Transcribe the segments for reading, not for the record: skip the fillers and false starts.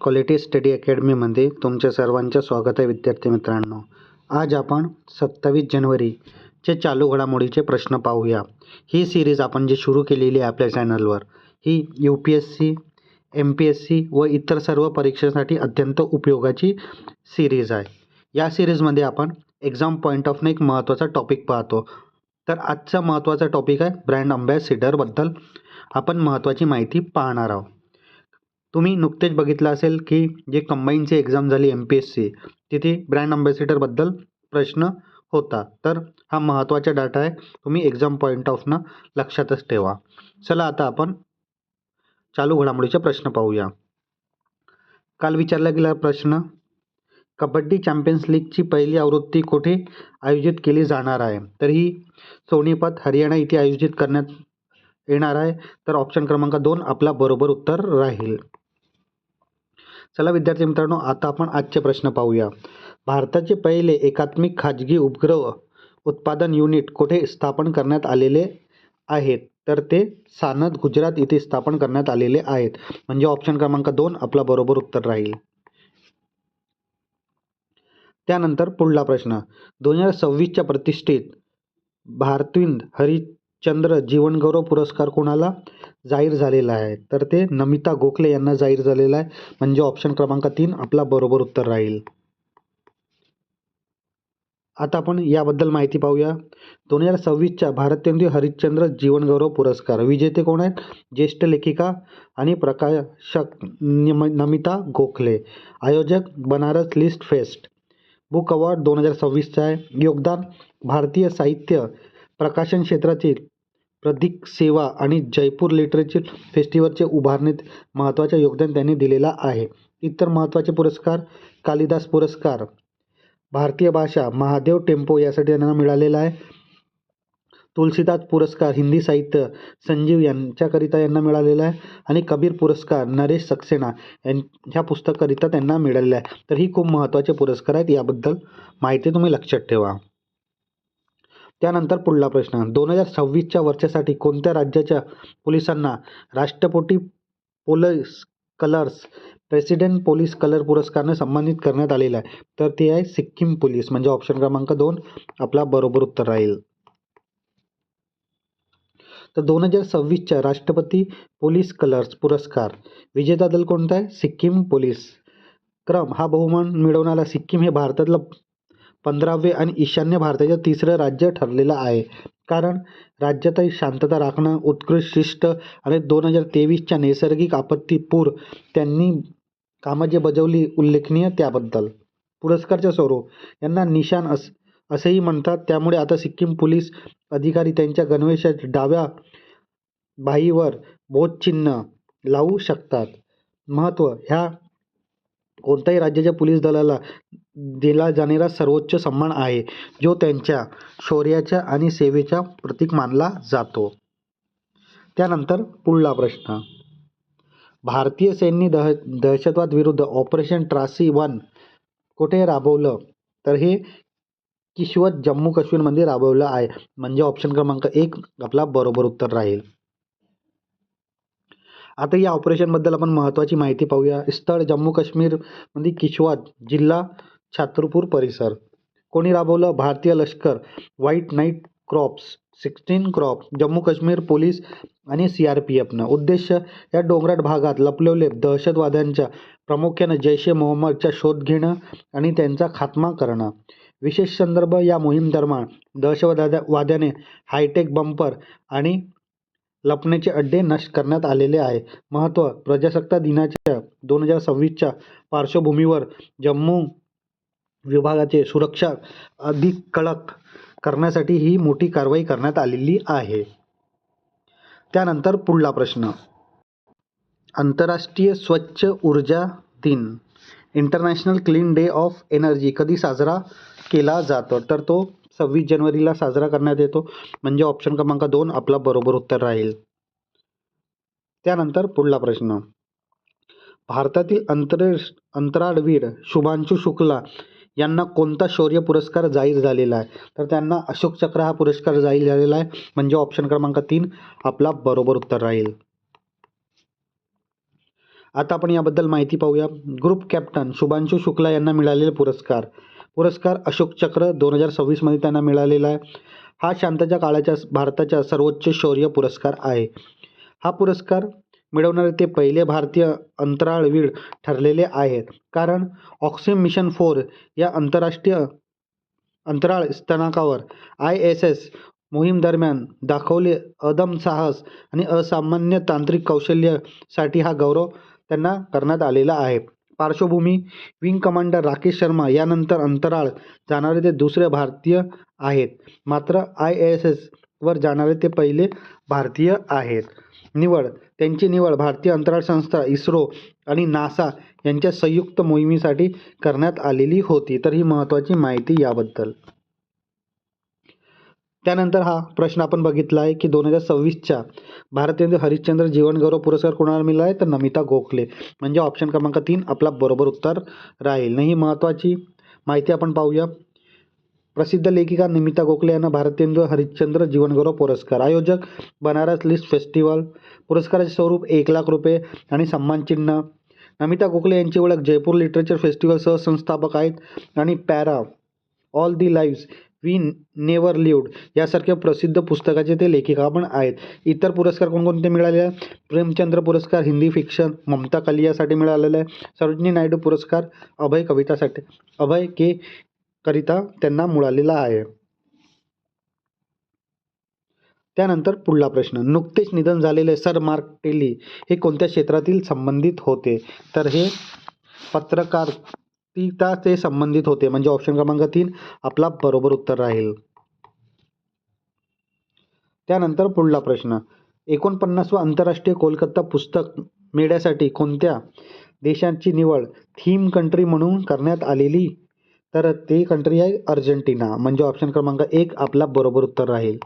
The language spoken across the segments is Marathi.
क्वालिटी स्टडी अकॅडमीमध्ये तुमच्या सर्वांचं स्वागत आहे विद्यार्थी मित्रांनो. आज आपण 27 जानेवारीचे चालू घडामोडीचे प्रश्न पाहूया. ही सिरीज आपण जी सुरू केलेली आहे आपल्या चॅनलवर, ही UPSC, MPSC व इतर सर्व परीक्षेसाठी अत्यंत उपयोगाची सिरीज आहे. या सिरीजमध्ये आपण एक्झाम पॉईंट ऑफने एक महत्त्वाचा टॉपिक पाहतो. तर आजचा महत्त्वाचा टॉपिक आहे ब्रँड अँबॅसिडरबद्दल आपण महत्त्वाची माहिती पाहणार आहोत. तुम्ही नुकतेच बघितलं असेल की जे कंबाईनची एक्झाम झाली MPSC, तिथे ब्रँड अँबॅसिडरबद्दल प्रश्न होता. तर हा महत्त्वाचा डाटा आहे, तुम्ही एक्झाम पॉईंट ऑफनं लक्षातच ठेवा. चला आता आपण चालू घडामोडीचे प्रश्न पाहूया. काल विचारला गेला प्रश्न, कबड्डी चॅम्पियन्स लीगची पहिली आवृत्ती कुठे आयोजित केली जाणार आहे? तर ही सोनीपत, हरियाणा इथे आयोजित करण्यात येणार आहे. तर ऑप्शन क्रमांक 2 आपला बरोबर उत्तर राहील. चला विद्यार्थी मित्रांनो, आता आपण आजचे प्रश्न पाहूया. भारताचे पहिले एकात्मिक खाजगी उपग्रह उत्पादन युनिट कुठे स्थापन करण्यात आलेले आहेत? तर ते सानद, गुजरात इथे स्थापन करण्यात आलेले आहेत. म्हणजे ऑप्शन क्रमांक 2 आपला बरोबर उत्तर राहील. त्यानंतर पुढला प्रश्न, 2026च्या प्रतिष्ठित भारतविंद हरिश्चंद्र जीवनगौरव पुरस्कार कोणाला जाहीर झालेला आहे? तर ते नमिता गोखले यांना जाहीर झालेला आहे. म्हणजे ऑप्शन क्रमांक 3 आपला बरोबर उत्तर राहील. आता आपण याबद्दल माहिती पाहूया. 2026च्या भारतविंद हरिश्चंद्र जीवनगौरव पुरस्कार विजेते कोण आहेत? ज्येष्ठ लेखिका आणि प्रकाशक नमिता गोखले. आयोजक Banaras lit fest. Book award 2026चा आहे. योगदान, भारतीय साहित्य प्रकाशन क्षेत्रातील प्रदीक सेवा आणि जयपूर लिटरेचर फेस्टिवलचे उभारणीत महत्त्वाचे योगदान त्यांनी दिलेला आहे. इतर महत्त्वाचे पुरस्कार, कालिदास पुरस्कार भारतीय भाषा महादेव टेम्पो यासाठी त्यांना मिळालेला आहे. तुलसीदास पुरस्कार हिंदी साहित्य संजीव यांच्याकरिता यांना मिळालेला आहे. आणि कबीर पुरस्कार नरेश सक्सेना ह्या पुस्तकाकरिता त्यांना मिळालेला आहे. तर ही खूप महत्त्वाचे पुरस्कार आहेत, याबद्दल माहिती तुम्ही लक्षात ठेवा. त्यानंतर पुढला प्रश्न, 2026च्या वर्षासाठी कोणत्या राज्याच्या पोलिसांना राष्ट्रपती police colours, president police colour पुरस्काराने सन्मानित करण्यात आलेला आहे? तर ते आहे सिक्कीम पोलीस. म्हणजे ऑप्शन क्रमांक 2 आपला बरोबर उत्तर राहील. तर 2026च्या राष्ट्रपती पोलीस कलर्स पुरस्कार विजेता दल कोणता आहे? सिक्कीम पोलीस. क्रम हा बहुमान मिळवणारा सिक्कीम हे भारतातलं 15वे आणि ईशान्य भारताचं 3रं राज्य ठरलेलं आहे. कारण राज्यातही शांतता राखणं, उत्कृष्ट शिस्त आणि 2023च्या नैसर्गिक आपत्ती पूर त्यांनी कामं जे बजावली उल्लेखनीय त्याबद्दल. पुरस्कारचे स्वरूप, यांना निशान असेही म्हणतात. त्यामुळे आता सिक्कीम पोलीस अधिकारी त्यांच्या गणवेशाच्या डाव्या बाहीवर बोधचिन्ह लावू शकतात. महत्त्व, ह्या कोणत्याही राज्याच्या पोलीस दलाला दिला जाणारा सर्वोच्च सन्मान आहे, जो त्यांच्या शौर्याच्या आणि सेवेचा प्रतीक मानला जातो. त्यानंतर पुढला प्रश्न, भारतीय सैन्य दहशतवाद विरुद्ध ऑपरेशन ट्रासी 1 कुठे राबवलं? तर हे किश्तवाड़ जम्मू काश्मीरमध्ये राबवलं आहे. म्हणजे ऑप्शन क्रमांक 1 आपला बरोबर उत्तर राहील. आता या ऑपरेशनबद्दल आपण महत्त्वाची माहिती पाहूया. स्थळ जम्मू काश्मीरमध्ये किश्तवाड़, जिल्हा छतरपूर परिसर. कोणी राबवलं? भारतीय लष्कर, white night crops, 16 crops, Jammu Kashmir police आणि CRPFनं. उद्देश, या डोंगराळ भागात लपलेल्या दहशतवाद्यांच्या प्रामुख्याने जैश ए मोहम्मदचा शोध घेणं आणि त्यांचा खात्मा करणं. विशेष संदर्भ, या मोहीम दरम्यान दहशतवाद्याने हायटेक बंपर आणि लपण्याचे अड्डे नष्ट करण्यात आलेले आहे. महत्त्व, प्रजासत्ताक दिनाच्या 2026च्या पार्श्वभूमीवर जम्मू विभागाची सुरक्षा अधिक कडक करण्यासाठी ही मोठी कारवाई करण्यात आलेली आहे. त्यानंतर पुढला प्रश्न, आंतरराष्ट्रीय स्वच्छ ऊर्जा दिन, international clean day of energy कधी साजरा केला जातो? तर तो 26 जानेवारीला साजरा करण्यात येतो. म्हणजे ऑप्शन क्रमांक 2 आपला बरोबर उत्तर राहील. त्यानंतर पुढला प्रश्न, भारतातील अंतराळवीर शुभांशु शुक्ला यांना कोणता शौर्य पुरस्कार जाहीर झालेला आहे? तर त्यांना अशोक चक्र हा पुरस्कार जाहीर झालेला आहे. म्हणजे ऑप्शन क्रमांक 3 आपला बरोबर उत्तर राहील. आता आपण याबद्दल माहिती पाहूया. ग्रुप कॅप्टन शुभांशु शुक्ला यांना मिळालेले पुरस्कार अशोक चक्र 2026 मध्ये त्यांना मिळालेला आहे. हा शांततेच्या काळाच्या भारताच्या सर्वोच्च शौर्य पुरस्कार आहे. हा पुरस्कार मिळवणारे ते पहिले भारतीय अंतराळवीर ठरलेले आहेत, कारण ऑक्सिम मिशन 4 या आंतरराष्ट्रीय अंतराळ स्थानकावर ISS मोहीम दरम्यान दाखवले अदम्य साहस आणि असामान्य तांत्रिक कौशल्यासाठी हा गौरव त्यांना करण्यात आलेला आहे. पार्श्वभूमी: विंग कमांडर राकेश शर्मा यानंतर अंतराळ जाणारे ते दुसरे भारतीय आहेत, मात्र ISS वर जाणारे ते पहिले भारतीय आहेत. त्यांची निवड भारतीय अंतराळ संस्था इस्रो आणि नासा यांच्या संयुक्त मोहिमेसाठी करण्यात आलेली होती. तर ही महत्त्वाची माहिती याबद्दल. त्यानंतर हा प्रश्न आपण बघितला आहे की 2026च्या भारतीय हरिश्चंद्र जीवन गौरव पुरस्कार कोणाला मिळाला आहे, तर नमिता गोखले, म्हणजे ऑप्शन क्रमांक 3 आपला बरोबर उत्तर राहील. ही महत्त्वाची माहिती आपण पाहूया. प्रसिद्ध लेखिका नमिता गोखले यांना भारतेंदू हरिश्चंद्र जीवन गौरव पुरस्कार. आयोजक बनारस लिस्ट फेस्टिवल. पुरस्काराचे स्वरूप 1,00,000 रुपये आणि सन्मानचिन्ह. नमिता गोखले यांची ओळख जयपूर लिटरेचर फेस्टिवल सहसंस्थापक आहेत आणि पॅरा all the lives we never lived यासारख्या प्रसिद्ध पुस्तकाचे ते लेखिका पण आहेत. इतर पुरस्कार कोणकोणते मिळाले आहेत? प्रेमचंद्र पुरस्कार हिंदी फिक्शन ममता कलियासाठी मिळालेला आहे. सरोजिनी नायडू पुरस्कार अभय के करिता त्यांना मिळालेला आहे. त्यानंतर पुढला प्रश्न. नुकतेच निधन झालेले सर मार्क टेली हे कोणत्या क्षेत्रातील संबंधित होते, तर हे पत्रकारिता ते संबंधित होते, म्हणजे ऑप्शन क्रमांक 3 आपला बरोबर उत्तर राहील. त्यानंतर पुढला प्रश्न. 49वा आंतरराष्ट्रीय कोलकाता पुस्तक मेळ्यासाठी कोणत्या देशाची निवड थीम कंट्री म्हणून करण्यात आलेली, तर ते कंट्री आहे अर्जेंटिना, म्हणजे ऑप्शन क्रमांक 1 आपला बरोबर उत्तर राहील.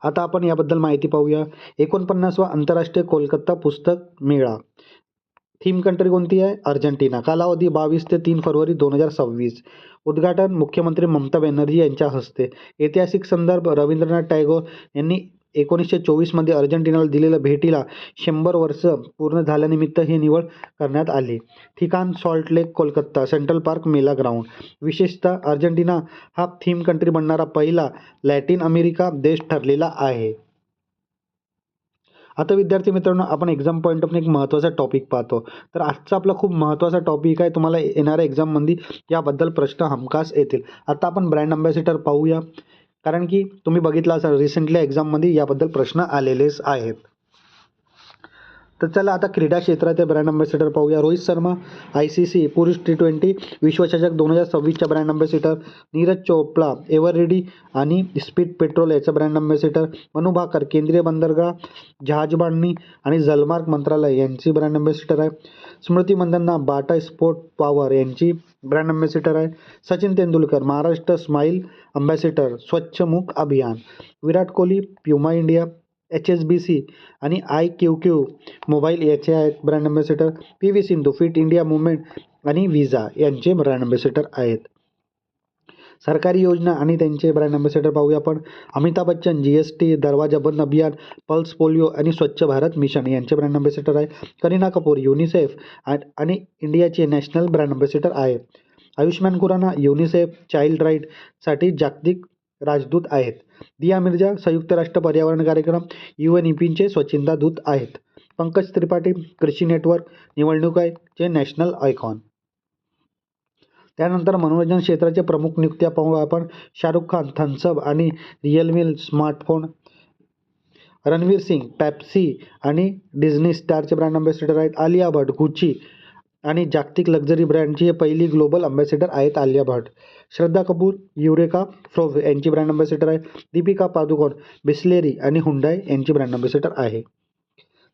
आता आपण याबद्दल माहिती पाहूया. 49वा आंतरराष्ट्रीय कोलकाता पुस्तक मेळा, थीम कंट्री कोणती आहे? अर्जेंटिना. कालावधी 22 ते 3 फरवरी 2026. उद्घाटन मुख्यमंत्री ममता बॅनर्जी यांच्या हस्ते. ऐतिहासिक संदर्भ: रवींद्रनाथ टागोर यांनी 1924 मध्ये अर्जेंटिनाला दिलेल्या भेटीला 100 वर्ष पूर्ण झाल्यानिमित्त ही निवड करण्यात आली. ठिकाण: सॉल्ट लेक, कोलकाता, सेंट्रल पार्क, मेला ग्राउंड. विशेषतः अर्जेंटिना हा थीम कंट्री बनणारा पहिला लॅटिन अमेरिका देश ठरलेला आहे. आता विद्यार्थी मित्रांनो, आपण एक्झाम पॉईंट ऑफ एक महत्त्वाचा टॉपिक पाहतो. तर आजचा आपला खूप महत्त्वाचा टॉपिक आहे. तुम्हाला येणाऱ्या एक्झाममध्ये याबद्दल प्रश्न हमखास येतील. आता आपण ब्रँड अँबॅसेडर पाहूया, कारण की तुम्ही बघितलं असाल रिसेंटली एक्झाममध्ये याबद्दल प्रश्न आलेलेच आहेत. तर चला आता क्रीडा क्षेत्राचे ब्रँड अँबॅसेडर पाहूया. रोहित शर्मा ICC पुरुष T20 विश्वचषक 2026च्या brand ambassador. Neeraj Chopra Eveready आणि स्पीड पेट्रोल याचा ब्रँड अँबॅसेडर. मनु भाकर केंद्रीय बंदरगाह, जहाजबांधणी आणि जलमार्ग मंत्रालय यांची ब्रँड अँबॅसेडर आहे. स्मृती मंदांना बाटा स्पोर्ट पॉवर यांची ब्रँड अँबॅसेडर आहे. सचिन तेंडुलकर महाराष्ट्र स्माईल अँबॅसेडर स्वच्छ मुख अभियान. Virat Kohli Puma India, HSBC आणि IQQ मोबाईल याचे आहेत brand ambassador. PV Sindhu fit India movement आणि विजा यांचे ब्रँड अँबॅसेडर आहेत. सरकारी योजना आणि त्यांचे ब्रँड अँबॅसेडर पाहूया आपण. अमिताभ बच्चन GST दरवाजा बंद अभियान, पल्स पोलिओ आणि स्वच्छ भारत मिशन यांचे ब्रँड अँबॅसेडर आहे. करीना कपूर युनिसेफ आणि इंडियाचे नॅशनल ब्रँड अँबॅसेडर आहे. आयुष्मान खुराना युनिसेफ चाइल्ड राईटसाठी जागतिक राजदूत आहेत. दिया मिर्जा संयुक्त राष्ट्र पर्यावरण कार्यक्रम UNEPचे स्वच्छता दूत आहेत. पंकज त्रिपाठी कृषी नेटवर्क निवडणुकाचे नॅशनल आयकॉन. त्यानंतर मनोरंजन क्षेत्राचे प्रमुख नियुक्त्या पाहू आपण. शाहरुख खान थम्सअप आणि Realme smartphone. Ranveer Singh Pepsi आणि डिझनी स्टारचे ब्रँड अँबॅसेडर आहेत. आलिया भट गुची आणि जागतिक लक्झरी ब्रँडची पहिली ग्लोबल अँबॅसेडर आहेत आलिया भट. श्रद्धा कपूर युरेका फ्रोव यांची ब्रँड अँबॅसेडर आहे. दीपिका पादुकोण बिस्लेरी आणि हुंडाई यांची ब्रँड अँबॅसेडर आहे.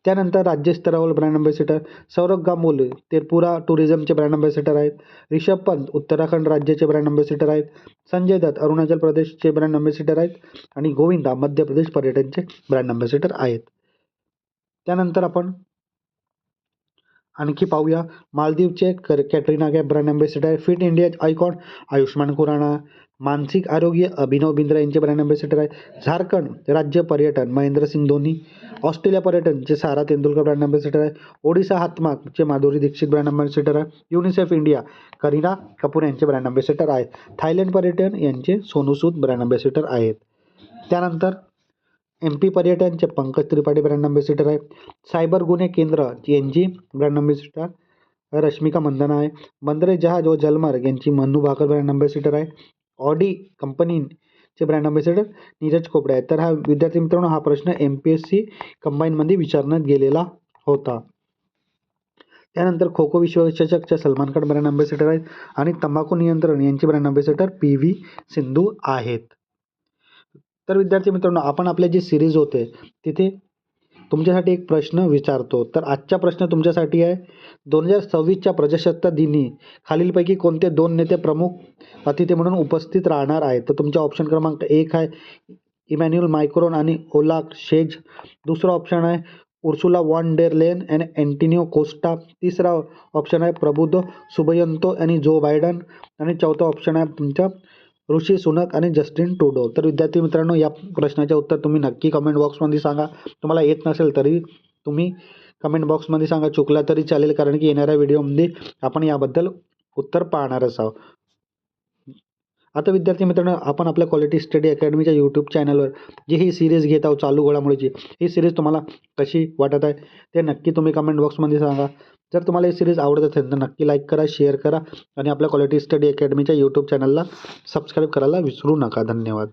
त्यानंतर राज्यस्तरावर ब्रँड अँबॅसेडर सौरभ गांगुली त्रिपुरा टुरिझमचे ब्रँड अँबॅसेडर आहेत. रिषभ पंत उत्तराखंड राज्याचे ब्रँड अँबॅसेडर आहेत. संजय दत्त अरुणाचल प्रदेशचे ब्रँड अँबॅसेडर आहेत आणि गोविंदा मध्य प्रदेश पर्यटनचे ब्रँड अँबॅसेडर आहेत. त्यानंतर आपण आणखी पाहूया. मालदीवचे Katrina Kaif brand ambassador. Fit India icon Ayushmann Khurrana. मानसिक आरोग्य अभिनव बिंद्रा यांचे ब्रँड अँबॅसेडर आहे. झारखंड राज्य पर्यटन महेंद्रसिंग धोनी. ऑस्ट्रेलिया पर्यटनचे सारा तेंडुलकर ब्रँड अँबॅसेडर आहे. ओडिशा हातमागचे माधुरी दीक्षित ब्रँड अँबॅसेडर आहे. युनिसेफ इंडिया करीना कपूर यांचे ब्रँड अँबॅसेडर आहेत. थायलंड पर्यटन यांचे सोनू सूद ब्रँड अँबॅसेडर आहेत. त्यानंतर MP पर्यटनचे पंकज त्रिपाठी ब्रँड अँबॅसेडर आहे. सायबर गुन्हे केंद्र यांची ब्रँड अँबॅसेडर रश्मिका मंदाना आहे. बंदरे जहाज व जलमार्ग यांची मनु भाकर ब्रँड अँबॅसेडर आहे. ऑडी कंपनीचे ब्रँड अँबॅसेडर नीरज खोपडे आहेत. तर हा विद्यार्थी मित्रांनो हा प्रश्न MPSC कंबाईनमध्ये विचारण्यात गेलेला होता. त्यानंतर खो खो विश्वचषकच्या सलमान खान ब्रँड अँबॅसेडर आहेत आणि तंबाखू नियंत्रण यांचे ब्रँड अँबॅसेडर PV सिंधू आहेत. तर विद्यार्थी मित्रांनो आपण आपले जे सिरीज होते तिथे तुमच्यासाठी एक प्रश्न विचारतो. तर आजचा प्रश्न तुमच्यासाठी आहे 2026च्या प्रजासत्ताक दिनी खालीलपैकी कोणते 2 नेते प्रमुख अतिथी म्हणून उपस्थित राहणार आहेत. तर तुमचा ऑप्शन क्रमांक 1 आहे इमॅन्युअल मॅक्रोन आणि ओलाफ शेल्झ. दुसरा ऑप्शन आहे उर्सुला वॉन डेर लेन आणि अँटोनियो कोस्टा. तिसरा ऑप्शन आहे प्रबोधो सुबियांतो आणि जो बायडन. आणि चौथा ऑप्शन आहे तुमचा ऋषी सुनक आणि जस्टिन ट्रुडो. तर विद्यार्थी मित्रांनो या प्रश्नाचे उत्तर तुम्ही नक्की कमेंट बॉक्समध्ये सांगा. तुम्हाला येत नसेल तरी तुम्ही कमेंट बॉक्समध्ये सांगा, चुकला तरी चालेल, कारण की येणाऱ्या व्हिडिओमध्ये आपण याबद्दल उत्तर पाहणारच आहोत. आता विद्यार्थी मित्रांनो आपण आपल्या क्वालिटी स्टडी अकॅडमीच्या यूट्यूब चॅनलवर जी ही सिरीज घेत आहोत चालू घडामोडीची, ही सिरीज तुम्हाला कशी वाटत आहे ते नक्की तुम्ही कमेंट बॉक्समध्ये सांगा. जर तुम्हाला ही सिरीज आवडत असेल तर नक्की लाईक करा, शेअर करा आणि आपल्या क्वालिटी स्टडी अकॅडमीच्या यूट्यूब चॅनलला सबस्क्राईब करायला विसरू नका. धन्यवाद.